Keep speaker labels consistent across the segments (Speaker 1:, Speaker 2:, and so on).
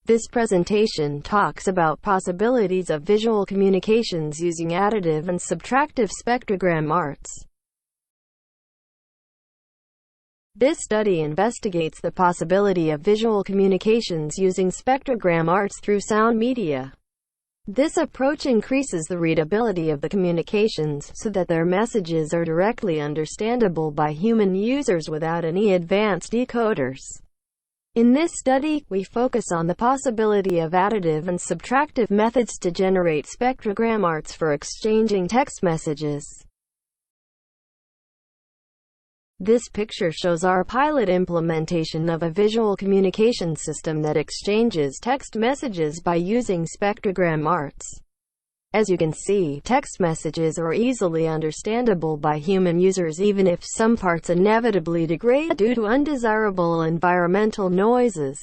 Speaker 1: This presentation talks about possibilities of visual communications using additive and subtractive spectrogram arts. This study investigates the possibility of visual communications using spectrogram arts through sound media. This approach increases the readability of the communications so that their messages are directly understandable by human users without any advanced decoders. In this study, we focus on the possibility of additive and subtractive methods to generate spectrogram arts for exchanging text messages. This picture shows our pilot implementation of a visual communication system that exchanges text messages by using spectrogram arts. As you can see, text messages are easily understandable by human users even if some parts inevitably degrade due to undesirable environmental noises.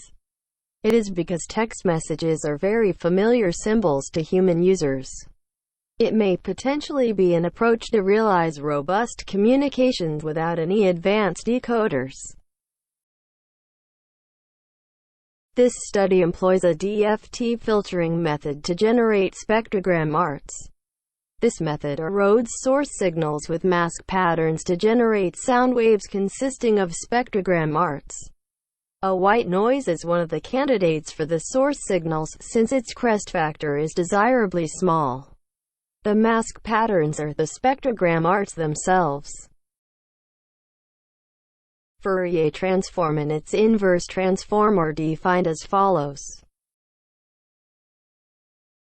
Speaker 1: It is because text messages are very familiar symbols to human users. It may potentially be an approach to realize robust communications without any advanced decoders. This study employs a DFT filtering method to generate spectrogram arts. This method erodes source signals with mask patterns to generate sound waves consisting of spectrogram arts. A white noise is one of the candidates for the source signals since its crest factor is desirably small. The mask patterns are the spectrogram arts themselves. Fourier transform and its inverse transform are defined as follows.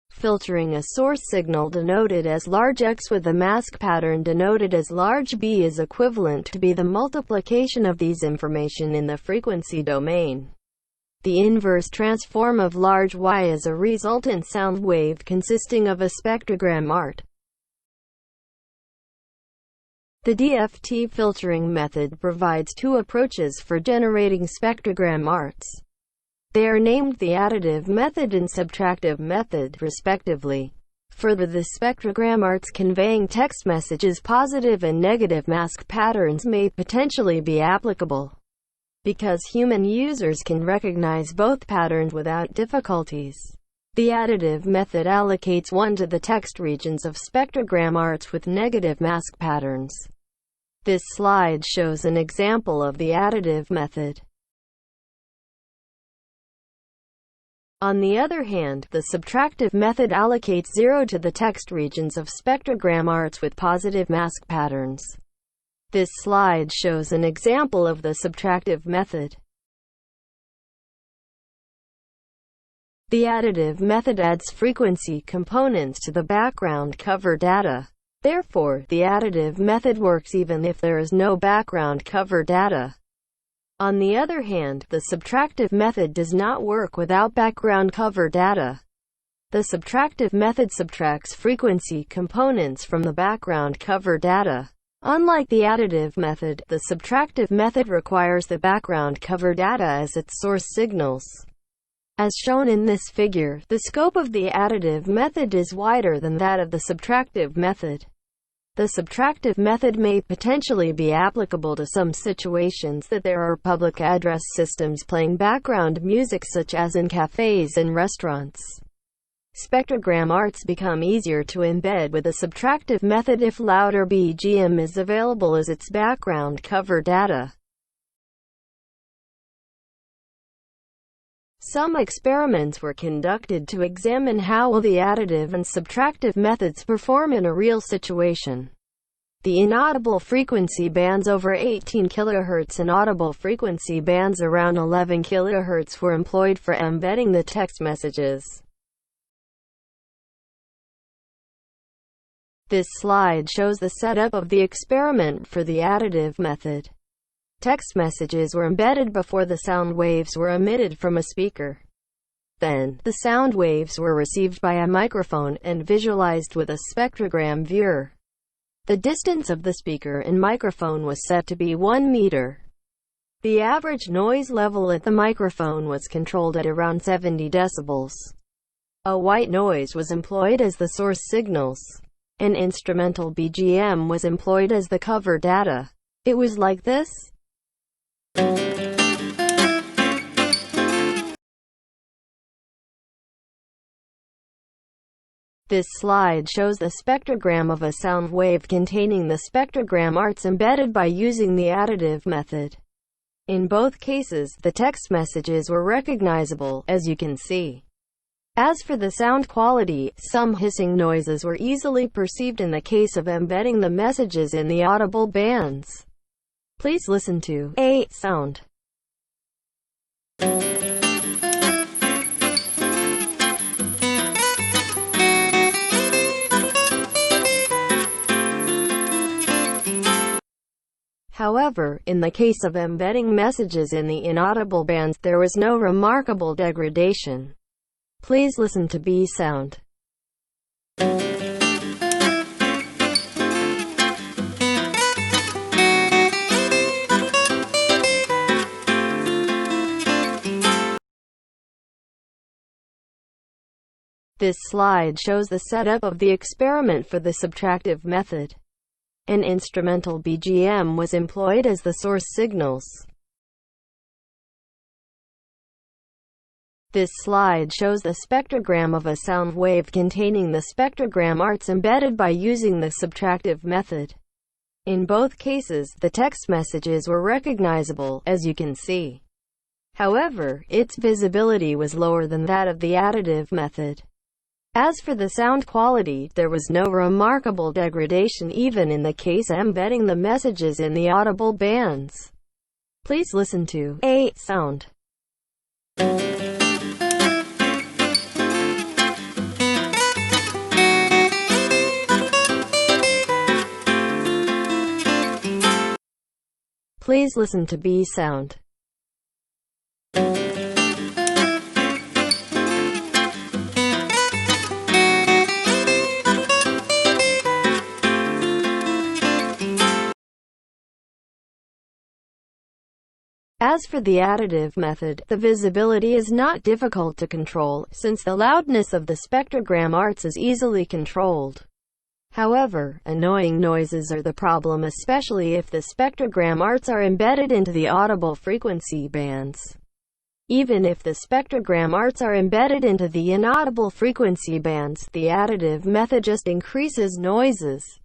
Speaker 1: Filtering a source signal denoted as large X with a mask pattern denoted as large B is equivalent to B the multiplication of these information in the frequency domain. The inverse transform of large Y is a resultant sound wave consisting of a spectrogram art. The DFT filtering method provides two approaches for generating spectrogram arts. They are named the additive method and subtractive method, respectively. Further, the spectrogram arts conveying text messages positive and negative mask patterns may potentially be applicable, because human users can recognize both patterns without difficulties. The additive method allocates 1 to the text regions of spectrogram arts with negative mask patterns. This slide shows an example of the additive method. On the other hand, the subtractive method allocates 0 to the text regions of spectrogram arts with positive mask patterns. This slide shows an example of the subtractive method. The additive method adds frequency components to the background cover data. Therefore, the additive method works even if there is no background cover data. On the other hand, the subtractive method does not work without background cover data. The subtractive method subtracts frequency components from the background cover data. Unlike the additive method, the subtractive method requires the background cover data as its source signals. As shown in this figure, the scope of the additive method is wider than that of the subtractive method. The subtractive method may potentially be applicable to some situations that there are public address systems playing background music such as in cafes and restaurants. Spectrogram arts become easier to embed with the subtractive method if louder BGM is available as its background cover data. Some experiments were conducted to examine how well the additive and subtractive methods perform in a real situation. The inaudible frequency bands over 18 kHz and audible frequency bands around 11 kHz were employed for embedding the text messages. This slide shows the setup of the experiment for the additive method. Text messages were embedded before the sound waves were emitted from a speaker. Then, the sound waves were received by a microphone and visualized with a spectrogram viewer. The distance of the speaker and microphone was set to be 1 meter. The average noise level at the microphone was controlled at around 70 decibels. A white noise was employed as the source signals. An instrumental BGM was employed as the cover data. It was like this. This slide shows the spectrogram of a sound wave containing the spectrogram arts embedded by using the additive method. In both cases, the text messages were recognizable, as you can see. As for the sound quality, some hissing noises were easily perceived in the case of embedding the messages in the audible bands. Please listen to A sound. However, in the case of embedding messages in the inaudible bands, there was no remarkable degradation. Please listen to B sound. This slide shows the setup of the experiment for the subtractive method. An instrumental BGM was employed as the source signals. This slide shows the spectrogram of a sound wave containing the spectrogram arts embedded by using the subtractive method. In both cases, the text messages were recognizable, as you can see. However, its visibility was lower than that of the additive method. As for the sound quality, there was no remarkable degradation even in the case embedding the messages in the audible bands. Please listen to A sound. Please listen to B sound. As for the additive method, the visibility is not difficult to control, since the loudness of the spectrogram arts is easily controlled. However, annoying noises are the problem, especially if the spectrogram arts are embedded into the audible frequency bands. Even if the spectrogram arts are embedded into the inaudible frequency bands, the additive method just increases noises.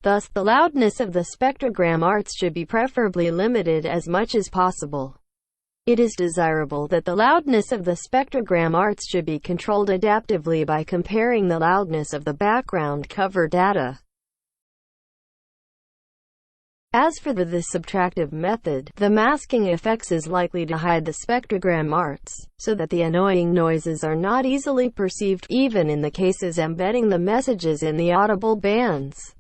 Speaker 1: Thus, the loudness of the spectrogram arts should be preferably limited as much as possible. It is desirable that the loudness of the spectrogram arts should be controlled adaptively by comparing the loudness of the background cover data. As for the subtractive method, the masking effects is likely to hide the spectrogram arts, so that the annoying noises are not easily perceived, even in the cases embedding the messages in the audible bands.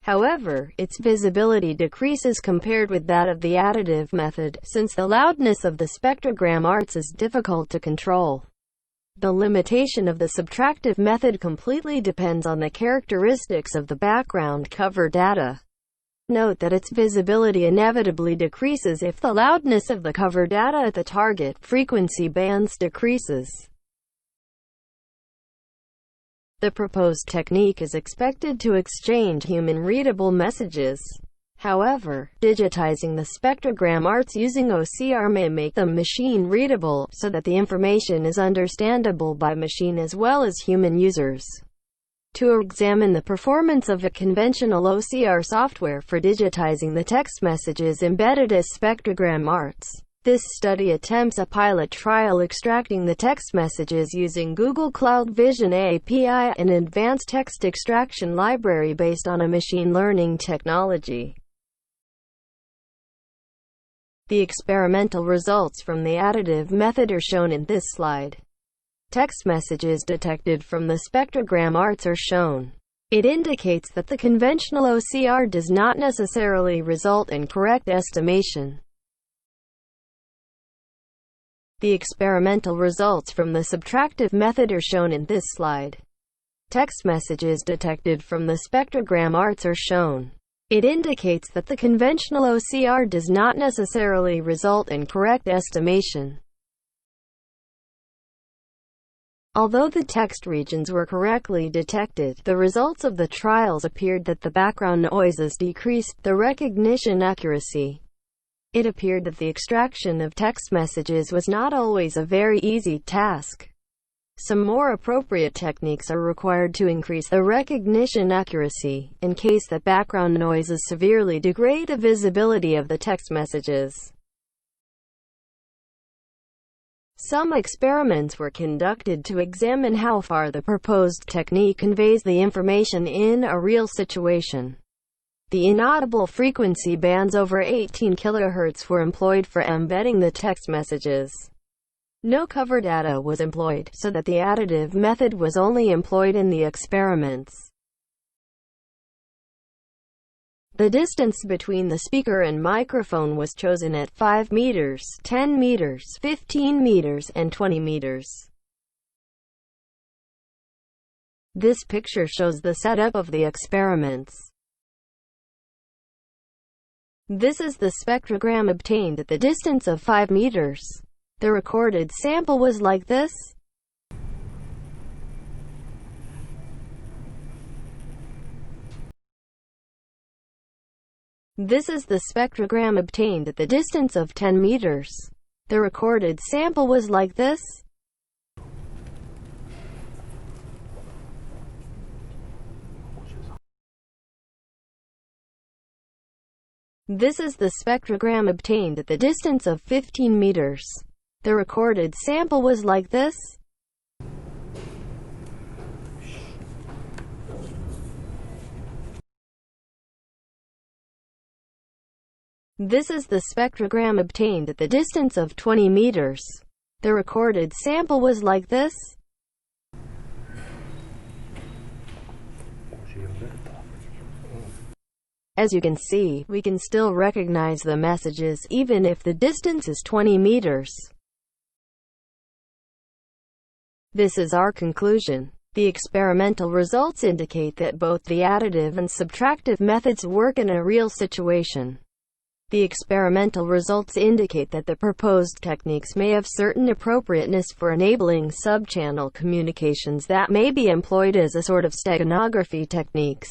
Speaker 1: However, its visibility decreases compared with that of the additive method, since the loudness of the spectrogram arts is difficult to control. The limitation of the subtractive method completely depends on the characteristics of the background cover data. Note that its visibility inevitably decreases if the loudness of the cover data at the target frequency bands decreases. The proposed technique is expected to exchange human-readable messages. However, digitizing the spectrogram arts using OCR may make them machine-readable, so that the information is understandable by machine as well as human users. To examine the performance of a conventional OCR software for digitizing the text messages embedded as spectrogram arts, this study attempts a pilot trial extracting the text messages using Google Cloud Vision API, an advanced text extraction library based on a machine learning technology. The experimental results from the additive method are shown in this slide. Text messages detected from the spectrogram arts are shown. It indicates that the conventional OCR does not necessarily result in correct estimation. The experimental results from the subtractive method are shown in this slide. Text messages detected from the spectrogram arts are shown. It indicates that the conventional OCR does not necessarily result in correct estimation. Although the text regions were correctly detected, the results of the trials appeared that the background noises decreased the recognition accuracy. It appeared that the extraction of text messages was not always a very easy task. Some more appropriate techniques are required to increase the recognition accuracy, in case that background noises severely degrade the visibility of the text messages. Some experiments were conducted to examine how far the proposed technique conveys the information in a real situation. The inaudible frequency bands over 18 kHz were employed for embedding the text messages. No cover data was employed, so that the additive method was only employed in the experiments. The distance between the speaker and microphone was chosen at 5 meters, 10 meters, 15 meters, and 20 meters. This picture shows the setup of the experiments. This is the spectrogram obtained at the distance of 5 meters. The recorded sample was like this. This is the spectrogram obtained at the distance of 10 meters. The recorded sample was like this. This is the spectrogram obtained at the distance of 15 meters. The recorded sample was like this. This is the spectrogram obtained at the distance of 20 meters. The recorded sample was like this. As you can see, we can still recognize the messages even if the distance is 20 meters. This is our conclusion. The experimental results indicate that both the additive and subtractive methods work in a real situation. The experimental results indicate that the proposed techniques may have certain appropriateness for enabling sub-channel communications that may be employed as a sort of steganography techniques.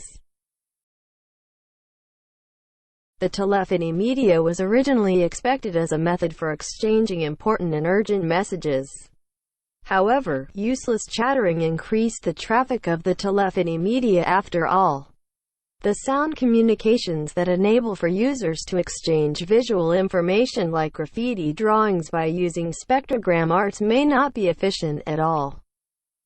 Speaker 1: The telephony media was originally expected as a method for exchanging important and urgent messages. However, useless chattering increased the traffic of the telephony media after all. The sound communications that enable for users to exchange visual information like graffiti drawings by using spectrogram arts may not be efficient at all.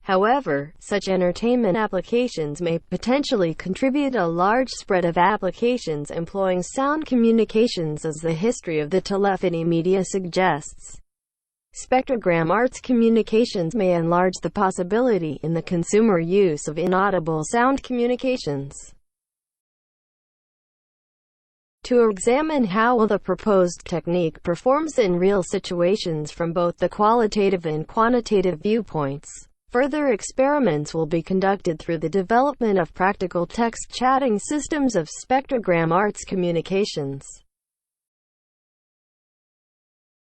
Speaker 1: However, such entertainment applications may potentially contribute a large spread of applications employing sound communications, as the history of the telephony media suggests. Spectrogram arts communications may enlarge the possibility in the consumer use of inaudible sound communications. To examine how the proposed technique performs in real situations from both the qualitative and quantitative viewpoints, further experiments will be conducted through the development of practical text chatting systems of spectrogram arts communications.